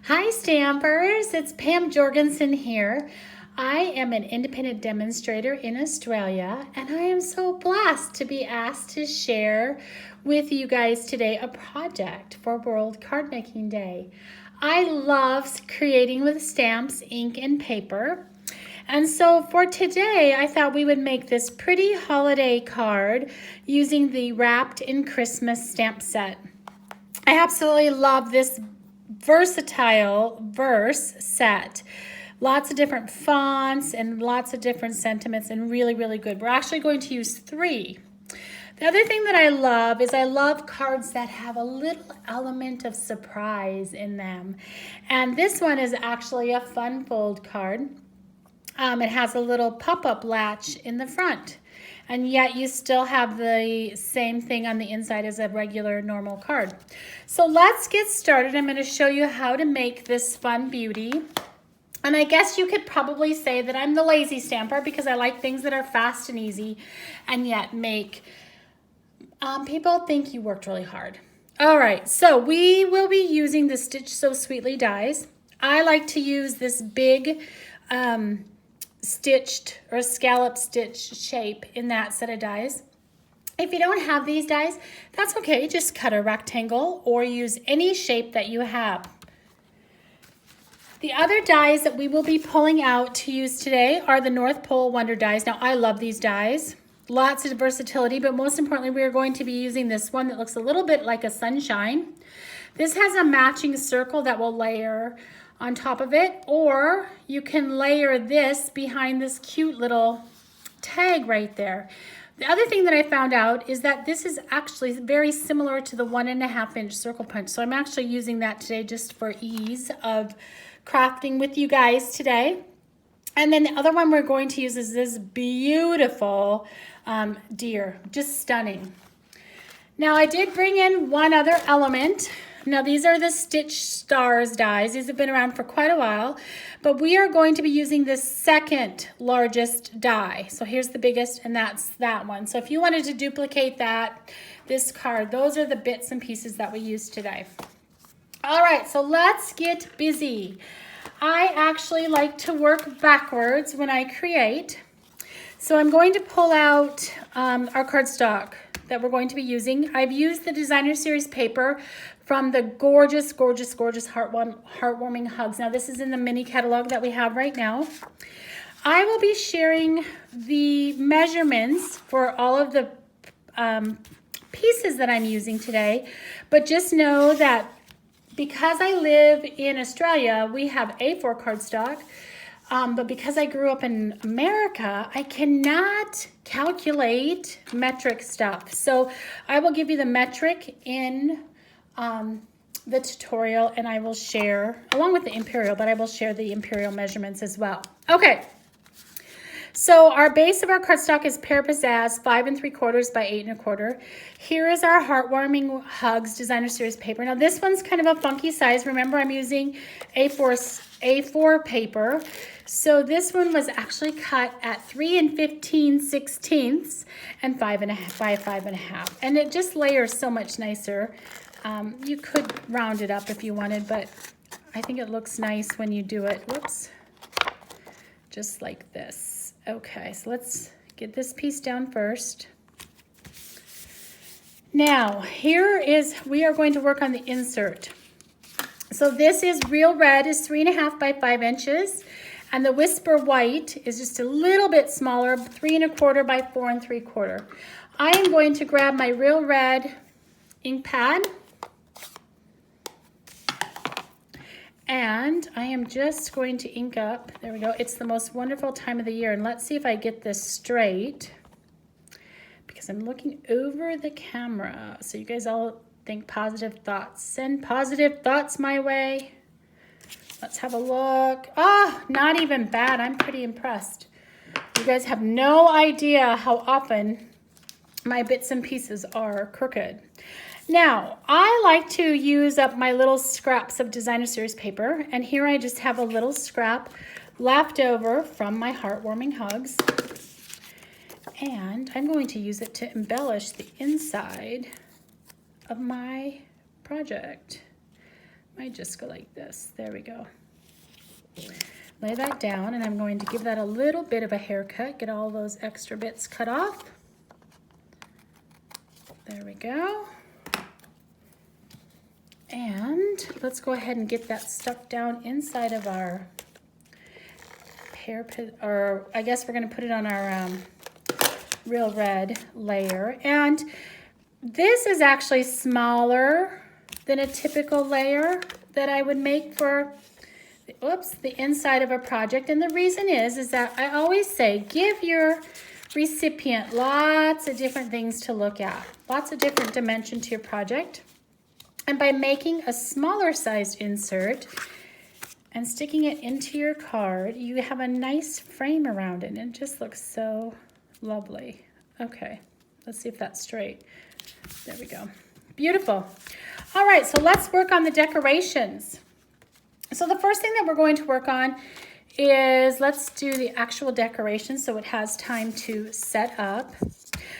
Hi Stampers, it's Pam Jorgensen here. I am an independent demonstrator in Australia and I am so blessed to be asked to share with you guys today a project for World Card Making Day. I love creating with stamps, ink, and paper. And so for today, I thought we would make this pretty holiday card using the Wrapped in Christmas stamp set. I absolutely love this versatile verse set. Lots of different fonts and lots of different sentiments and really, really good. We're actually going to use 3. The other thing that I love is I love cards that have a little element of surprise in them. And this one is actually a fun fold card. It has a little pop-up latch in the front. And yet you still have the same thing on the inside as a regular normal card. So let's get started. I'm going to show you how to make this fun beauty. And I guess you could probably say that I'm the lazy stamper because I like things that are fast and easy and yet make people think you worked really hard. All right, so we will be using the Stitch So Sweetly dies. I like to use this big stitched or scallop stitch shape in that set of dies. If you don't have these dies, that's okay. Just cut a rectangle or use any shape that you have. The other dies that we will be pulling out to use today are the North Pole Wonder dies. Now, I love these dies. Lots of versatility, but most importantly, we are going to be using this one that looks a little bit like a sunshine. This has a matching circle that will layer on top of it, or you can layer this behind this cute little tag right there. The other thing that I found out is that this is actually very similar to the 1.5 inch circle punch. So I'm actually using that today just for ease of crafting with you guys today. And then the other one we're going to use is this beautiful deer, just stunning. Now I did bring in one other element. Now these are the Stitch Stars dies. These have been around for quite a while, but we are going to be using the second largest die. So here's the biggest, and that's that one. So if you wanted to duplicate this card, those are the bits and pieces that we use today. All right, so let's get busy. I actually like to work backwards when I create. So I'm going to pull out our cardstock that we're going to be using. I've used the Designer Series paper from the gorgeous, gorgeous, gorgeous Heartwarming Hugs. Now this is in the mini catalog that we have right now. I will be sharing the measurements for all of the pieces that I'm using today, but just know that because I live in Australia, we have A4 cardstock. But because I grew up in America, I cannot calculate metric stuff. So I will give you the metric in the tutorial, and I will share, along with the imperial, but I will share the imperial measurements as well. Okay. So our base of our cardstock is Pear Pizzazz 5 3/4 by 8 1/4. Here is our Heartwarming Hugs Designer Series paper. Now this one's kind of a funky size. Remember, I'm using A4 paper. So this one was actually cut at 3 15/16 and 5 1/2 by 5 1/2. And it just layers so much nicer. You could round it up if you wanted, but I think it looks nice when you do it. Whoops. Just like this. Okay, so let's get this piece down first. Now, we are going to work on the insert. So this is Real Red is 3 1/2 by 5 inches, and the Whisper White is just a little bit smaller, 3 1/4 by 4 3/4. I am going to grab my Real Red ink pad, and I am just going to ink up. There we go. It's the most wonderful time of the year. And let's see if I get this straight, because I'm looking over the camera. So you guys all think positive thoughts. Send positive thoughts my way. Let's have a look. Oh, not even bad. I'm pretty impressed. You guys have no idea how often my bits and pieces are crooked. Now, I like to use up my little scraps of Designer Series paper, and here I just have a little scrap left over from my Heartwarming Hugs, and I'm going to use it to embellish the inside of my project. Might just go like this. There we go. Lay that down, and I'm going to give that a little bit of a haircut, get all those extra bits cut off. There we go. And let's go ahead and get that stuck down inside of our hair, or I guess we're going to put it on our Real Red layer. And this is actually smaller than a typical layer that I would make for the inside of a project. And the reason is that I always say give your recipient lots of different things to look at, lots of different dimension to your project. And by making a smaller sized insert and sticking it into your card, you have a nice frame around it, and it just looks so lovely. Okay, let's see if that's straight. There we go. Beautiful. All right, so let's work on the decorations. So the first thing that we're going to work on is, let's do the actual decoration so it has time to set up.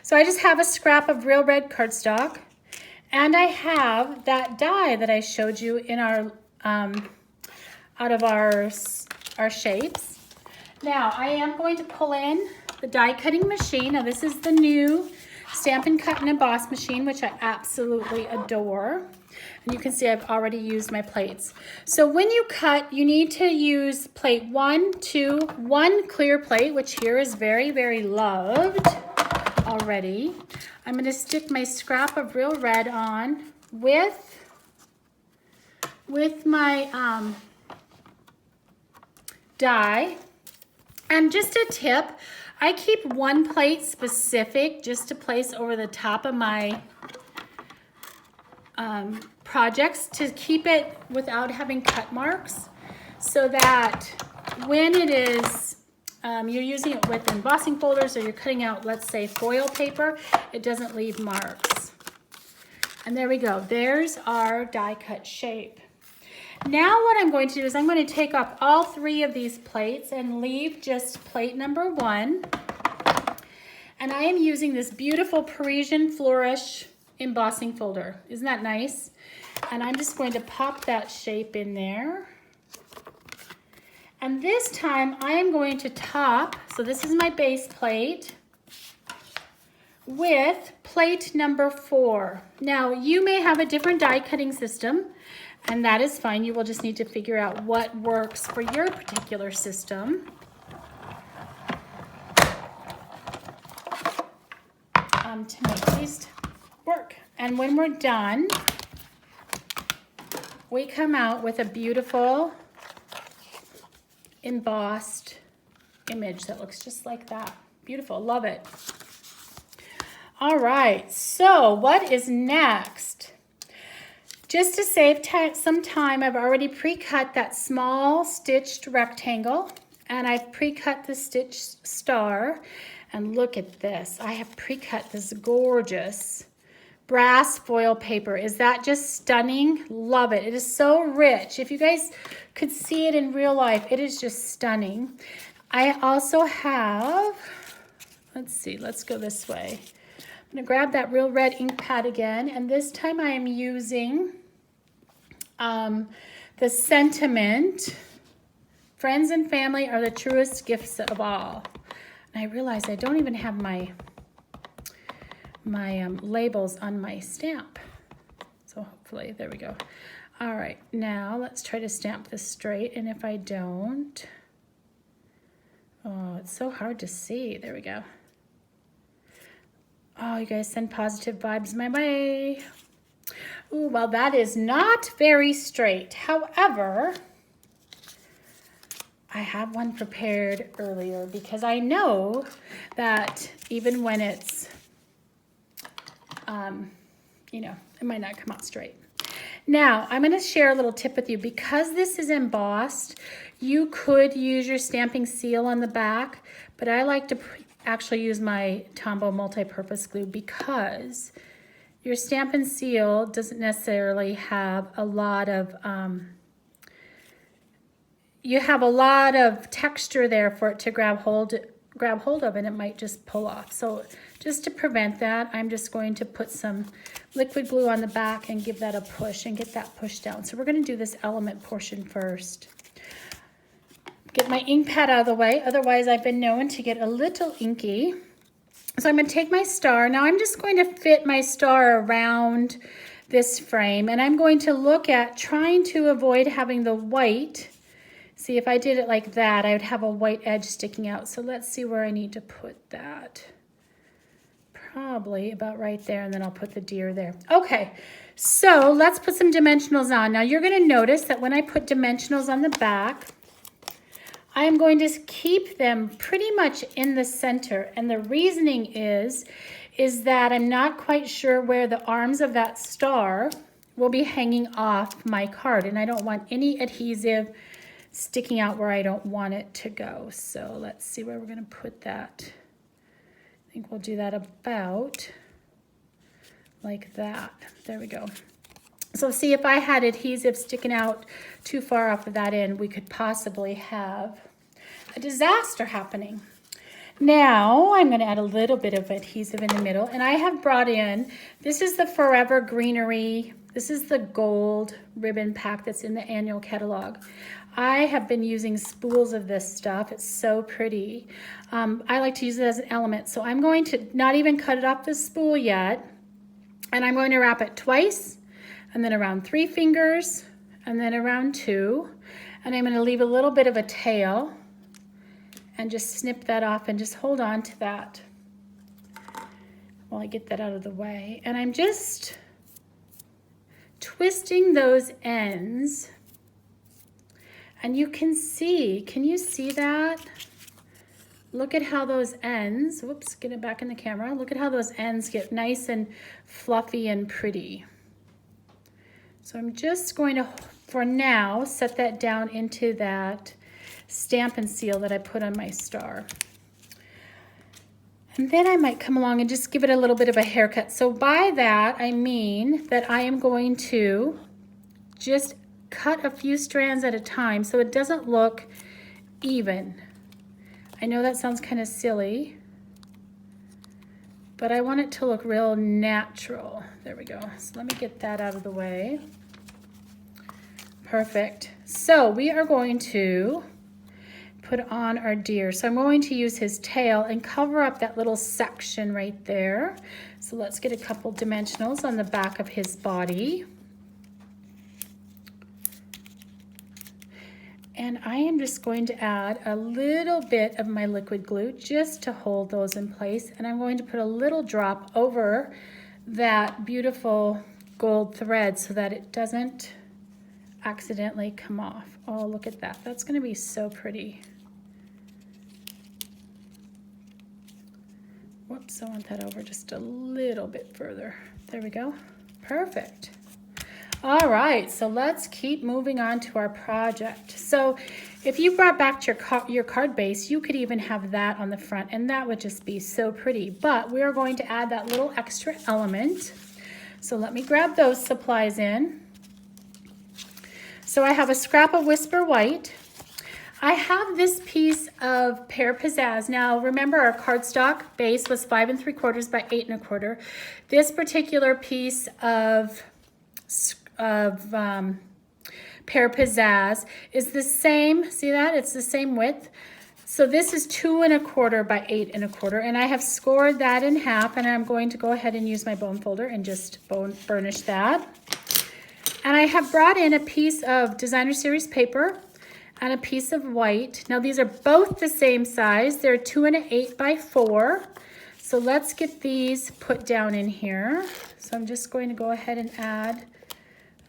So I just have a scrap of Real Red cardstock, and I have that die that I showed you in our out of our shapes. Now I am going to pull in the die cutting machine. Now this is the new Stampin' Cut and Emboss machine, which I absolutely adore. And you can see I've already used my plates. So when you cut, you need to use plate 1, 2, 1 clear plate, which here is very, very loved already. I'm going to stick my scrap of Real Red on with my die. And just a tip, I keep 1 plate specific just to place over the top of my projects to keep it without having cut marks, so that when it is you're using it with embossing folders, or you're cutting out, let's say, foil paper, it doesn't leave marks. And there we go. There's our die cut shape. Now what I'm going to do is I'm going to take off all 3 of these plates and leave just plate number 1. And I am using this beautiful Parisian Flourish embossing folder. Isn't that nice? And I'm just going to pop that shape in there. And this time I am going to top, so this is my base plate, with plate number 4. Now you may have a different die cutting system, and that is fine. You will just need to figure out what works for your particular system. To make these work. And when we're done, we come out with a beautiful embossed image that looks just like that. Beautiful, love it. All right, so what is next? Just to save some time, I've already pre-cut that small stitched rectangle, and I've pre-cut the stitched star. And look at this. I have pre-cut this gorgeous brass foil paper. Is that just stunning? Love it. It is so rich. If you guys could see it in real life, it is just stunning. I also have, let's see, let's go this way. I'm going to grab that Real Red ink pad again, and this time I am using the sentiment, friends and family are the truest gifts of all. I realized I don't even have my labels on my stamp. So hopefully, there we go. All right, now let's try to stamp this straight. And if I don't, oh, it's so hard to see. There we go. Oh, you guys send positive vibes my way. Ooh, well, that is not very straight. However, I have one prepared earlier because I know that even when it's, you know, it might not come out straight. Now, I'm going to share a little tip with you. Because this is embossed, you could use your stamping seal on the back, but I like to actually use my Tombow multi-purpose glue because your Stampin' Seal doesn't necessarily have a lot of, you have a lot of texture there for it to grab hold of, and it might just pull off. So Just to prevent that, I'm just going to put some liquid glue on the back and give that a push and get that pushed down. So we're going to do this element portion first. Get my ink pad out of the way, otherwise I've been known to get a little inky. So I'm going to take my star. Now I'm just going to fit my star around this frame, and I'm going to look at trying to avoid having the white. See, if I did it like that, I would have a white edge sticking out. So let's see where I need to put that. Probably about right there, and then I'll put the deer there. Okay, so let's put some dimensionals on. Now you're going to notice that when I put dimensionals on the back, I am going to keep them pretty much in the center. And the reasoning is that I'm not quite sure where the arms of that star will be hanging off my card. And I don't want any adhesive sticking out where I don't want it to go. So let's see where we're going to put that. I think we'll do that about like that. There we go. So see, if I had adhesive sticking out too far off of that end, we could possibly have a disaster happening. Now I'm going to add a little bit of adhesive in the middle, and I have brought in, this is the Forever Greenery, this is the gold ribbon pack that's in the annual catalog. I have been using spools of this stuff. It's so pretty. I like to use it as an element, so I'm going to not even cut it off the spool yet, and I'm going to wrap it twice, and then around 3 fingers, and then around 2, and I'm going to leave a little bit of a tail and just snip that off and just hold on to that while I get that out of the way. And I'm just twisting those ends, and you can you see that? Look at how those ends, whoops, get it back in the camera. Look at how those ends get nice and fluffy and pretty. So I'm just going to, for now, set that down into that Stampin' seal that I put on my star. And then I might come along and just give it a little bit of a haircut. So by that, I mean that I am going to just cut a few strands at a time so it doesn't look even. I know that sounds kind of silly, but I want it to look real natural. There we go. So let me get that out of the way. Perfect. So we are going to put on our deer. So I'm going to use his tail and cover up that little section right there. So let's get a couple dimensionals on the back of his body. And I am just going to add a little bit of my liquid glue just to hold those in place. And I'm going to put a little drop over that beautiful gold thread so that it doesn't accidentally come off. Oh, look at that. That's going to be so pretty. Whoops, I want that over just a little bit further. There we go. Perfect. All right, so let's keep moving on to our project. So if you brought back your card base, you could even have that on the front, and that would just be so pretty. But we're going to add that little extra element. So let me grab those supplies in. So I have a scrap of Whisper White. I have this piece of Pear Pizzazz. Now remember, our cardstock base was 5 3/4 by 8 1/4. This particular piece of Pear Pizzazz is the same. See that? It's the same width. So this is 2 1/4 by 8 1/4, and I have scored that in half, and I'm going to go ahead and use my bone folder and just burnish that. And I have brought in a piece of Designer Series paper and a piece of white. Now these are both the same size. They're 2 1/8 by 4. So let's get these put down in here. So I'm just going to go ahead and add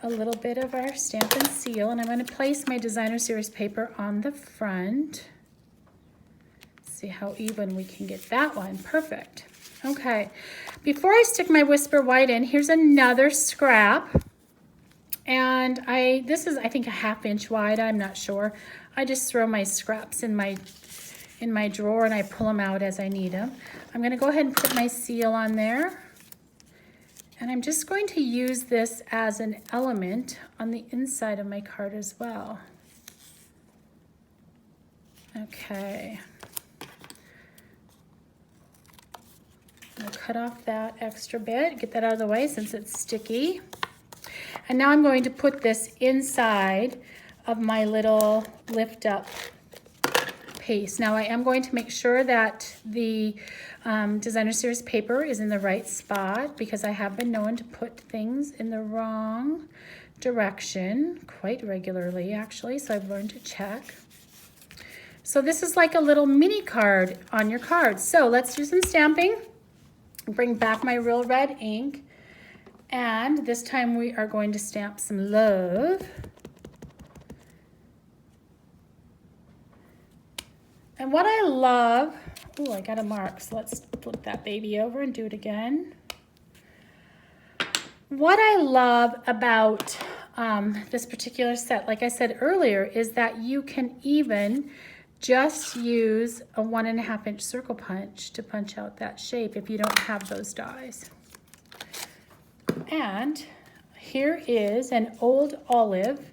a little bit of our Stampin' seal, and I'm going to place my Designer Series paper on the front. See how even we can get that one. Perfect. Okay, before I stick my Whisper White in, here's another scrap. And this is, I think, a 1/2 inch wide. I'm not sure. I just throw my scraps in my drawer and I pull them out as I need them. I'm going to go ahead and put my seal on there. And I'm just going to use this as an element on the inside of my card as well. Okay. I'll cut off that extra bit, get that out of the way since it's sticky. And now I'm going to put this inside of my little lift up paste. Now I am going to make sure that the Designer Series paper is in the right spot because I have been known to put things in the wrong direction quite regularly actually, so I've learned to check. So this is like a little mini card on your card. So let's do some stamping. Bring back my real red ink, and this time we are going to stamp some love. And what I love, oh, I got a mark, so let's flip that baby over and do it again. What I love about this particular set, like I said earlier, is that you can even just use a 1.5 inch circle punch to punch out that shape if you don't have those dies. And here is an old olive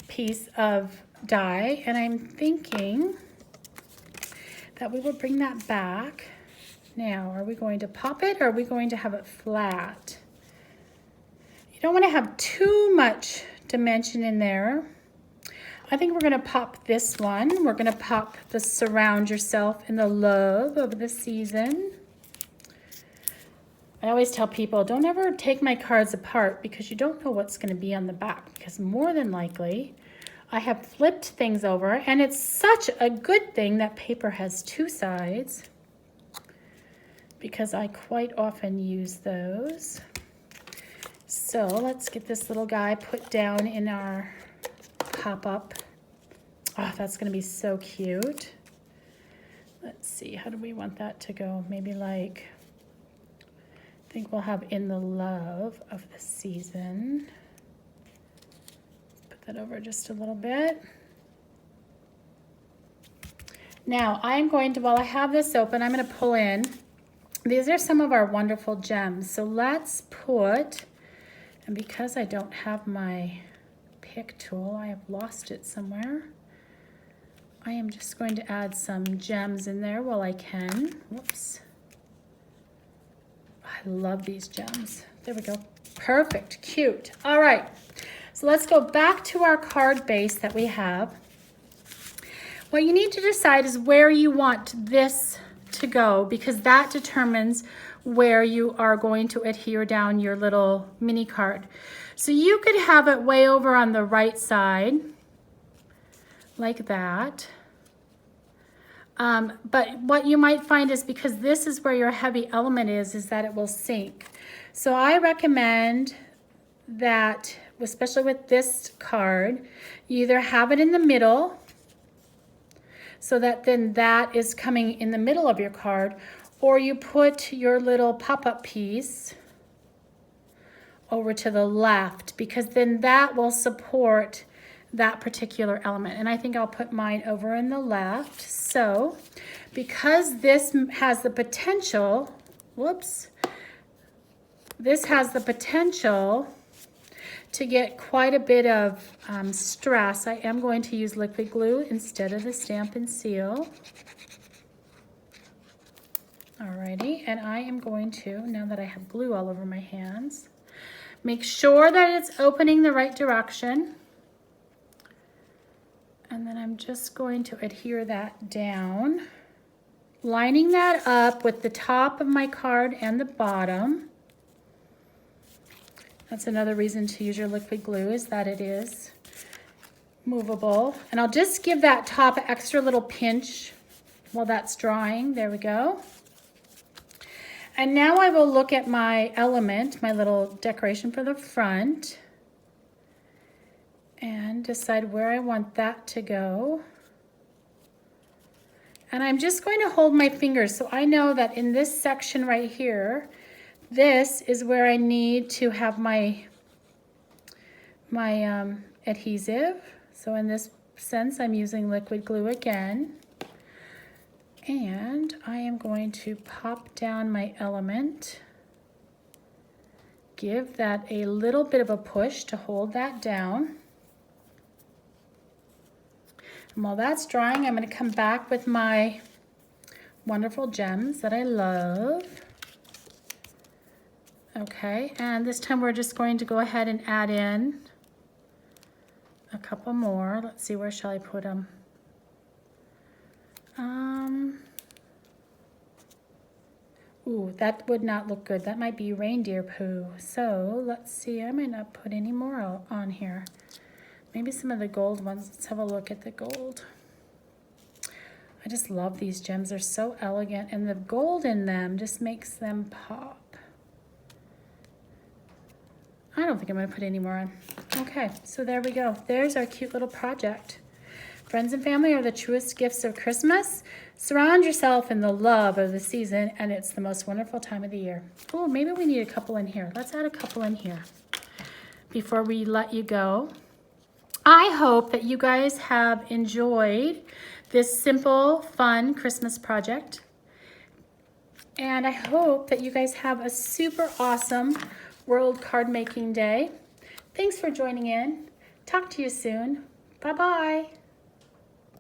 piece of die, and I'm thinking that we will bring that back. Now, are we going to pop it or are we going to have it flat? You don't want to have too much dimension in there. I think we're going to pop this one. We're going to pop the Surround Yourself in the Love of the Season. I always tell people, don't ever take my cards apart because you don't know what's going to be on the back, because more than likely I have flipped things over, and it's such a good thing that paper has two sides because I quite often use those. So let's get this little guy put down in our pop-up. Oh, that's going to be so cute. Let's see, how do we want that to go? Maybe like, I think we'll have in the love of the season. Put that over just a little bit. Now I'm going to, while I have this open, I'm going to pull in. These are some of our wonderful gems. So let's put, and because I don't have my pick tool, I have lost it somewhere. I am just going to add some gems in there while I can. Whoops. I love these gems. There we go. Perfect. Cute. All right. So let's go back to our card base that we have. What you need to decide is where you want this to go, because that determines where you are going to adhere down your little mini card. So you could have it way over on the right side, like that. But what you might find is, because this is where your heavy element is that it will sink. So I recommend that, especially with this card, you either have it in the middle, so that then that is coming in the middle of your card, or you put your little pop-up piece over to the left, because then that will support that particular element. And I think I'll put mine over in the left. So because this has the potential, whoops, this has the potential to get quite a bit of stress, I am going to use liquid glue instead of the Stampin' Seal. Alrighty, and I am going to, now that I have glue all over my hands, make sure that it's opening the right direction. And then I'm just going to adhere that down, lining that up with the top of my card and the bottom. That's another reason to use your liquid glue, is that it is movable. And I'll just give that top an extra little pinch while that's drying. There we go. And now I will look at my element, my little decoration for the front, and decide where I want that to go. And I'm just going to hold my fingers, so I know that in this section right here, this is where I need to have my adhesive. So in this sense, I'm using liquid glue again. And I am going to pop down my element, give that a little bit of a push to hold that down. And while that's drying, I'm going to come back with my wonderful gems that I love. Okay, and this time we're just going to go ahead and add in a couple more. Let's see, where shall I put them? Ooh, that would not look good. That might be reindeer poo. So let's see, I might not put any more on here. Maybe some of the gold ones. Let's have a look at the gold. I just love these gems. They're so elegant, and the gold in them just makes them pop. I don't think I'm going to put any more on. Okay, so there we go. There's our cute little project. Friends and family are the truest gifts of Christmas. Surround yourself in the love of the season, and it's the most wonderful time of the year. Oh, maybe we need a couple in here. Let's add a couple in here before we let you go. I hope that you guys have enjoyed this simple, fun Christmas project. And I hope that you guys have a super awesome World Card Making Day. Thanks for joining in. Talk to you soon. Bye-bye.